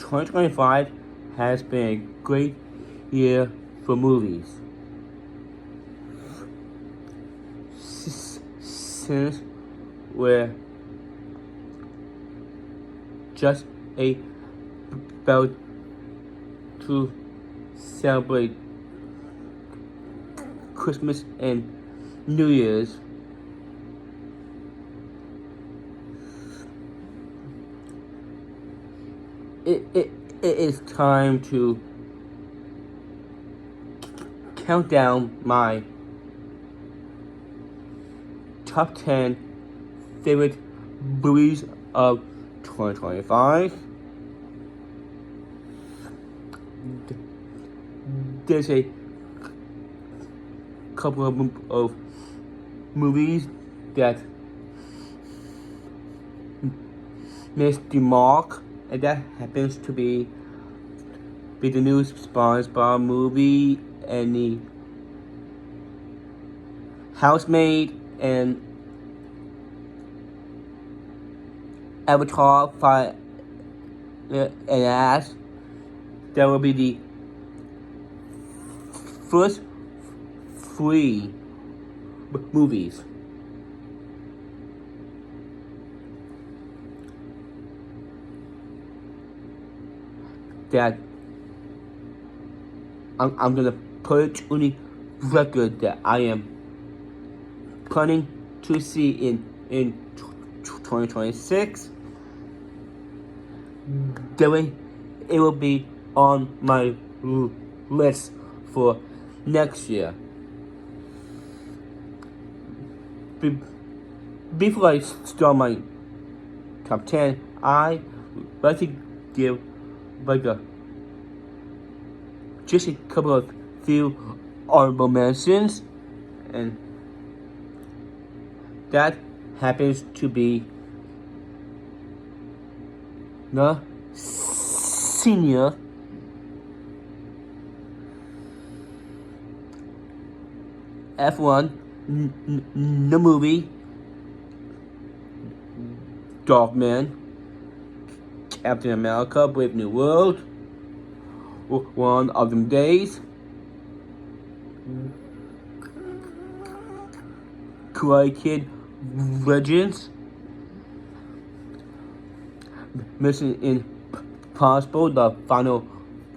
2025 has been a great year for movies. Since we're just about to celebrate Christmas and New Year's, it is time to count down my top 10 favorite movies of 2025. There's a couple of movies that missed the mark, and that happens to be the new SpongeBob movie and the Housemaid and Avatar Fire and Ash. That will be the first 3 movies that I'm gonna put on the record that I am planning to see in 2026. That way, it will be on my list for next year. Before I start my top 10, I like to give just a couple of few honorable mentions, and that happens to be the senior F1 the movie, Dogman, Captain America, Brave New World, One of Them Days, Karate Kid Legends, Mission Impossible, The Final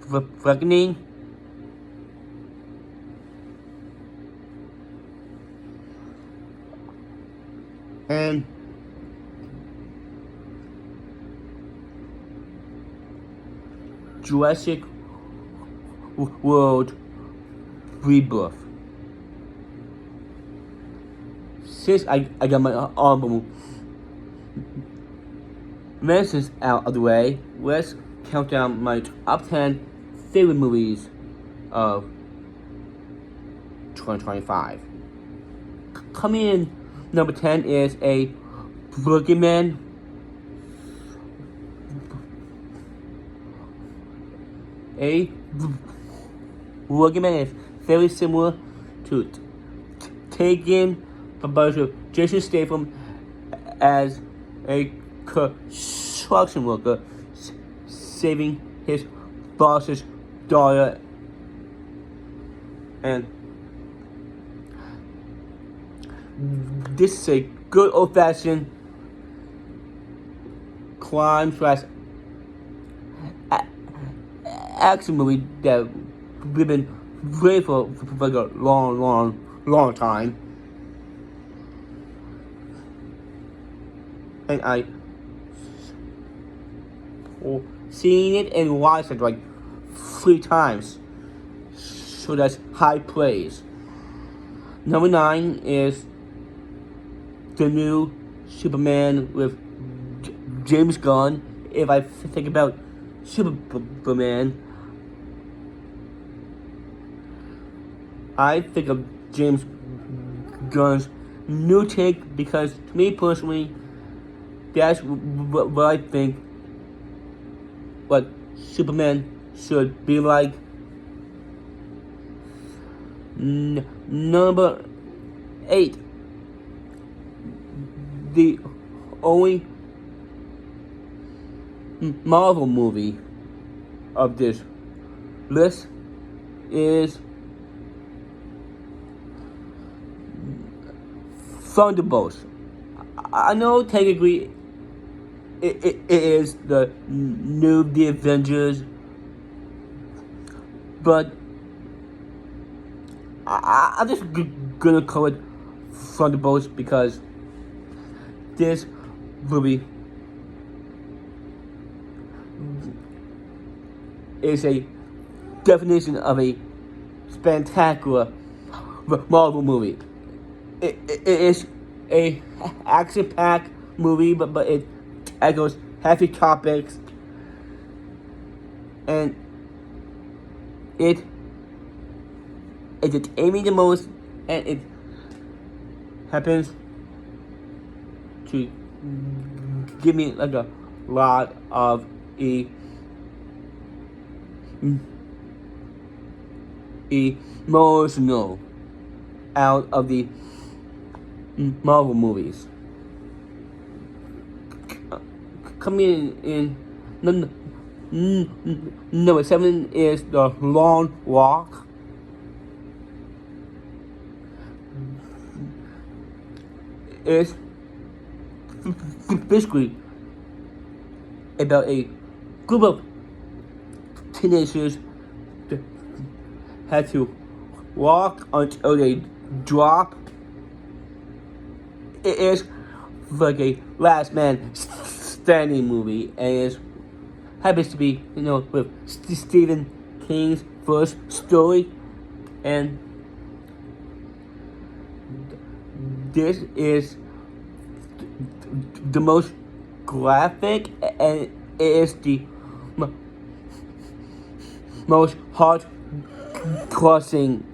Reckoning, and Jurassic World Rebirth. Since I got my honorable mentions out of the way, let's count down my top 10 favorite movies of 2025. Coming in number 10 is a Boogeyman. A Boogeyman is very similar to Taken, but Jason Statham as a construction worker saving his boss's daughter, and this is a good old-fashioned crime slash action movie that we've been waiting for a long time. And I seen it and watched it like 3 times, so that's high praise. Number 9 is the new Superman with James Gunn. If I think about Superman, I think of James Gunn's new take, because to me personally, that's what I think what Superman should be like. Number 8, the only Marvel movie of this list is Thunderbolts. I know technically it is the new The Avengers, but I'm just gonna call it Thunderbolts because this movie is a definition of a spectacular Marvel movie. It is a action-packed movie, but it tackles heavy topics, and it is entertaining the most, and it happens to give me like a lot of emotional out of the Marvel movies. Coming in number 7 is The Long Walk. It's basically about a group of teenagers that had to walk until they drop. It is like a last man standing movie, and it happens to be, with Stephen King's first story, and this is the most graphic, and it is the most heart crossing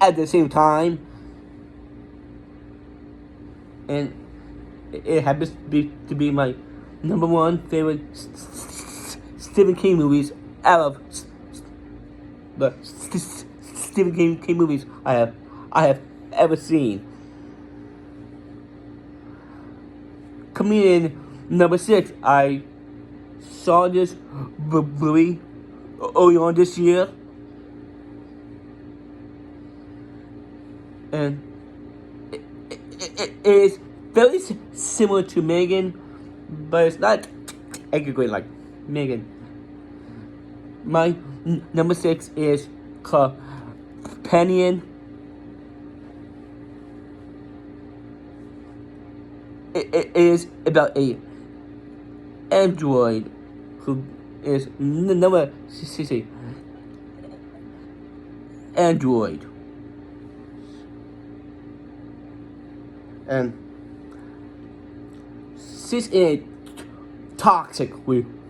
at the same time, and it happens to be my number one favorite Stephen King movies out of the Stephen King movies I have ever seen. Coming in number 6, I saw this movie early on this year, and it is very similar to Megan, but it's not technically like Megan. My number 6 is Companion. It is about a android who is number 60 android, and she's in a toxic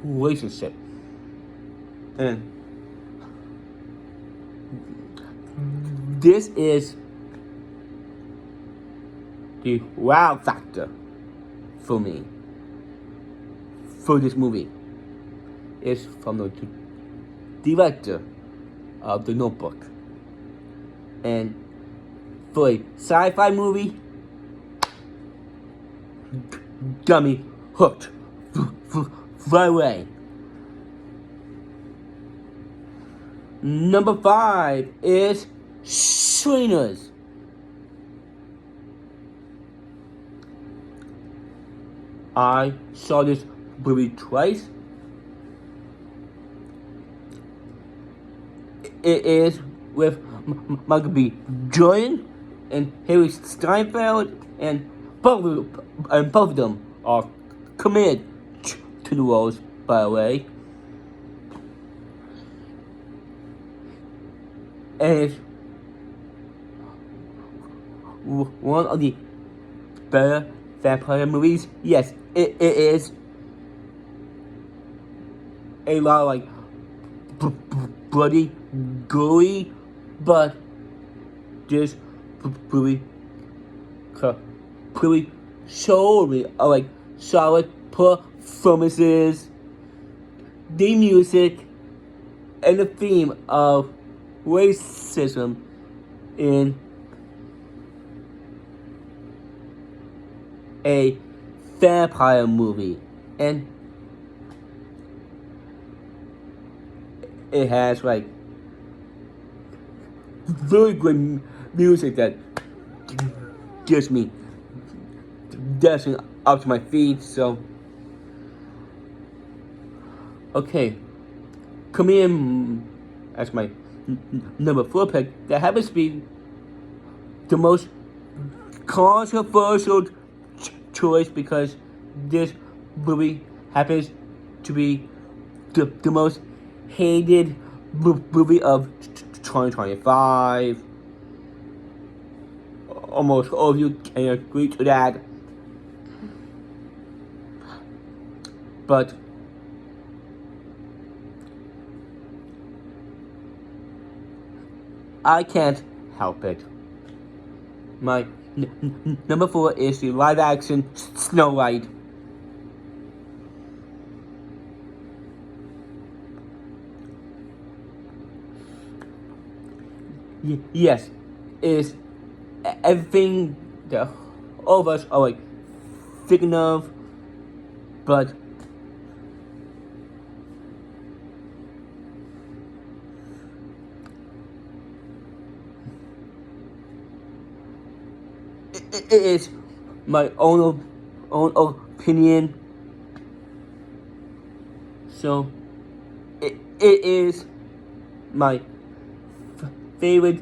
relationship, and this is the wow factor for me for this movie. Is from the director of The Notebook, and for a sci-fi movie, got me hooked right away. Number 5 is Shriners. I saw this movie twice. It is with Michael B. Jordan and Harry Steinfeld, and both of them are committed to the roles, by the way. And it's one of the better vampire movies. Yes, it is a lot of like bloody, gory, but just really showed me like solid performances, the music, and the theme of racism in a vampire movie. And it has like very good music that gives me dancing up to my feet. So, okay, come in as my number 4 pick. That happens to be the most controversial choice because this movie happens to be the most hated movie of 2025. Almost all of you can agree to that. But I can't help it. My number 4 is the live action Snow White. Yes, is everything that all of us are like thinking of, but it is my own opinion. So it is my favorite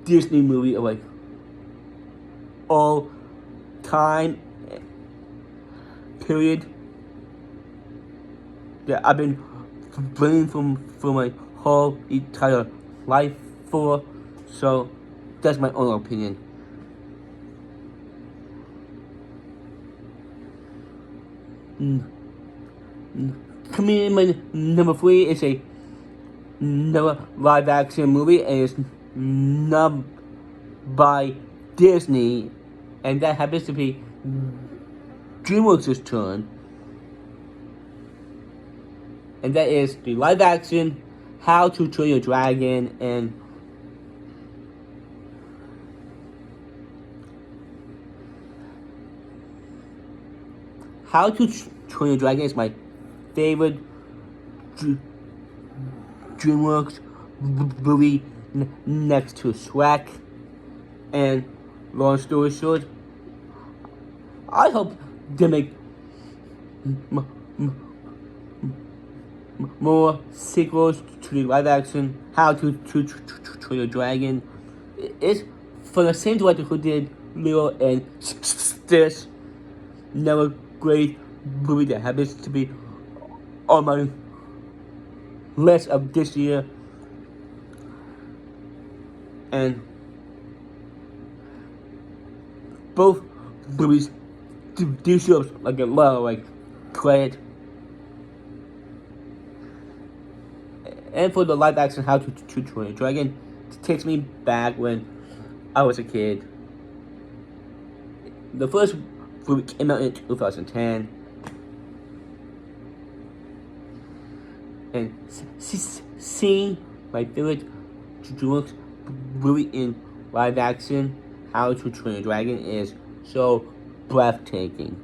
Disney movie of like all time period that I've been waiting for my whole entire life for. So that's my own opinion. Coming in my number 3 is another live action movie, and it's not by Disney, and that happens to be DreamWorks' turn, and that is the live action How to Train Your Dragon. And How to Train Your Dragon is my favorite DreamWorks movie next to Shrek. And long story short, I hope they make more sequels to the live action How to Train Your Dragon. It's for the same director who did Lilo and Stitch. Another great movie that happens to be on my list of this year. And both movies deserve like a lot of like credit. And for the live action How to Train Your Dragon, it takes me back when I was a kid. The first movie came out in 2010. And seeing my favorite DreamWorks movie in live action, How to Train Your Dragon, is so breathtaking.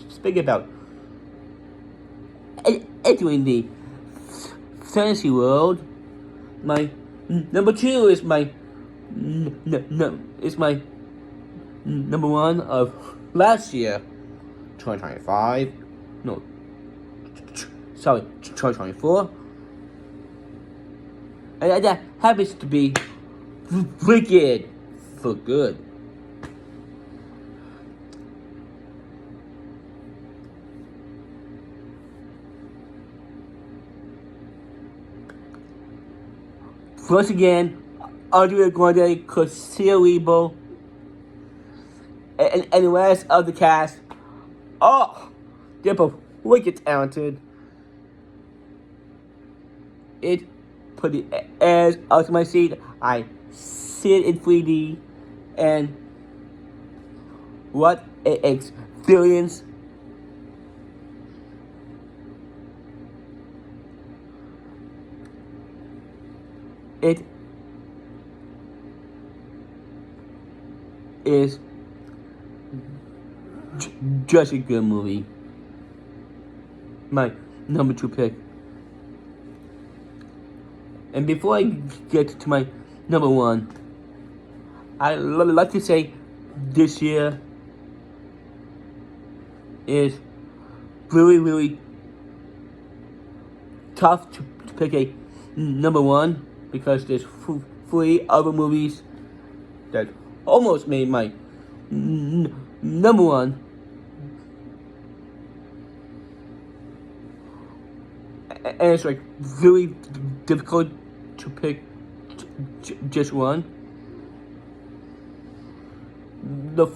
Speaking about entering the fantasy world, my number 2 is my number 1 of last year, 2025. No, sorry, 2024. And that happens to be Wicked for Good. Once again, Andrea Grande, Cosilla Rebo, and the rest of the cast, they're both wicked talented. It put the airs out of my seat. I see it in 3D, and what an experience. It is just a good movie. My number 2 pick. And before I get to my number 1, I like to say this year is really, really tough to pick a number 1 because there's 3 other movies that almost made my number 1. And it's like really difficult to pick just one. The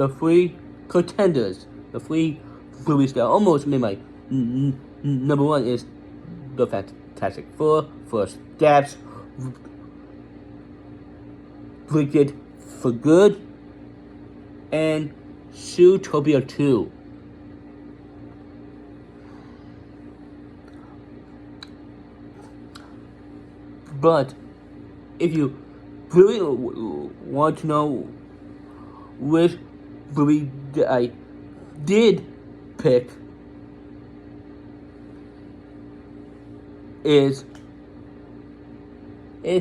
3 contenders, the 3 movies that almost made my number 1 is The Fantastic Four, First Steps, Wicked for Good, and Zootopia 2. But if you really want to know which movie that I did pick, it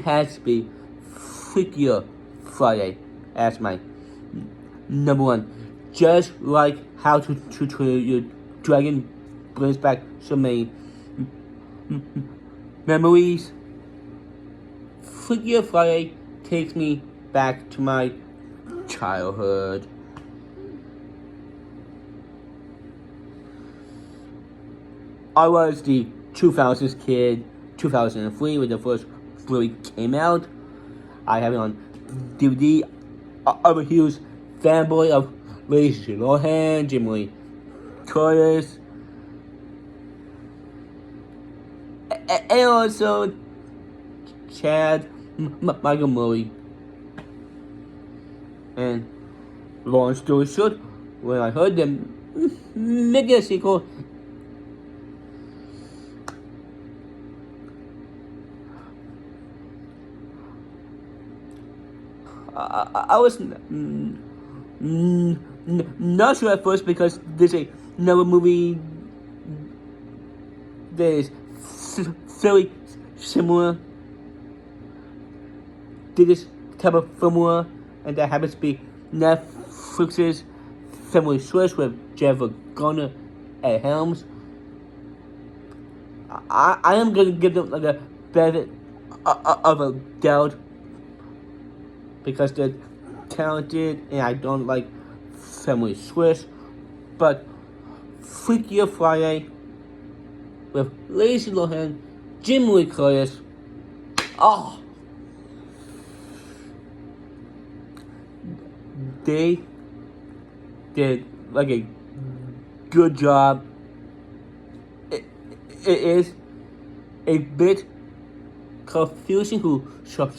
has to be Freakier Friday as my number 1. Just like How to Train Your Dragon brings back so many memories, Freakier Friday takes me back to my childhood. I was the 2000s kid, 2003 when the first movie came out. I have it on DVD. I'm a huge fanboy of Lindsay Lohan, Jamie Lee Curtis, and also Chad Michael Murray. And long story short, when I heard them making a sequel, I was not sure at first because there's another movie that is very similar to this type of formula, and that happens to be Netflix's Family Search with Jennifer Garner at helms. I am gonna give them like a benefit of a doubt because they're talented and I don't like Family Swiss, but Freakier Friday with Lindsay Lohan, Jamie Lee Curtis, they did like a good job. It is a bit confusing who sub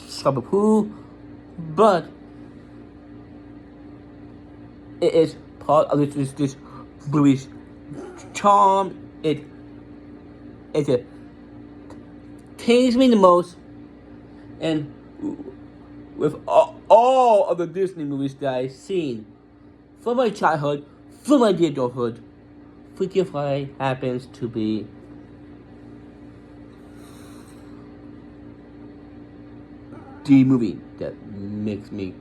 who, but it is part of this movie's charm. It entertains me the most, and with all of the Disney movies that I've seen from my childhood, from my adulthood, Freaky Friday happens to be the movie that makes me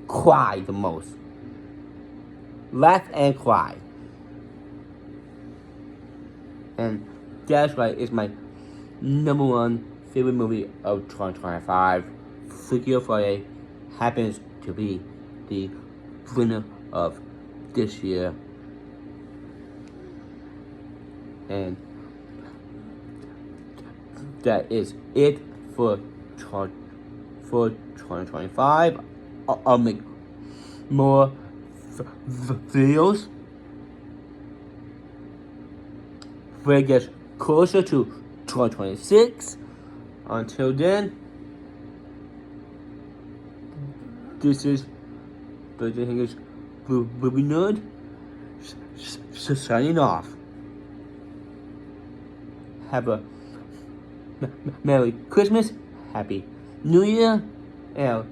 cry the most. Laugh and cry. And that's why it's my number 1 favorite movie of 2025. Freaky Friday happens to be the winner of this year. And that is it for 2025. I'll make more videos where it gets closer to 2026. Until then, this is the English Movie Nerd signing off. Have a Merry Christmas, Happy New Year, and I'll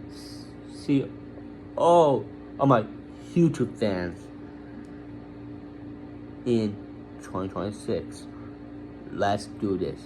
see all of my future fans in 2026. Let's do this.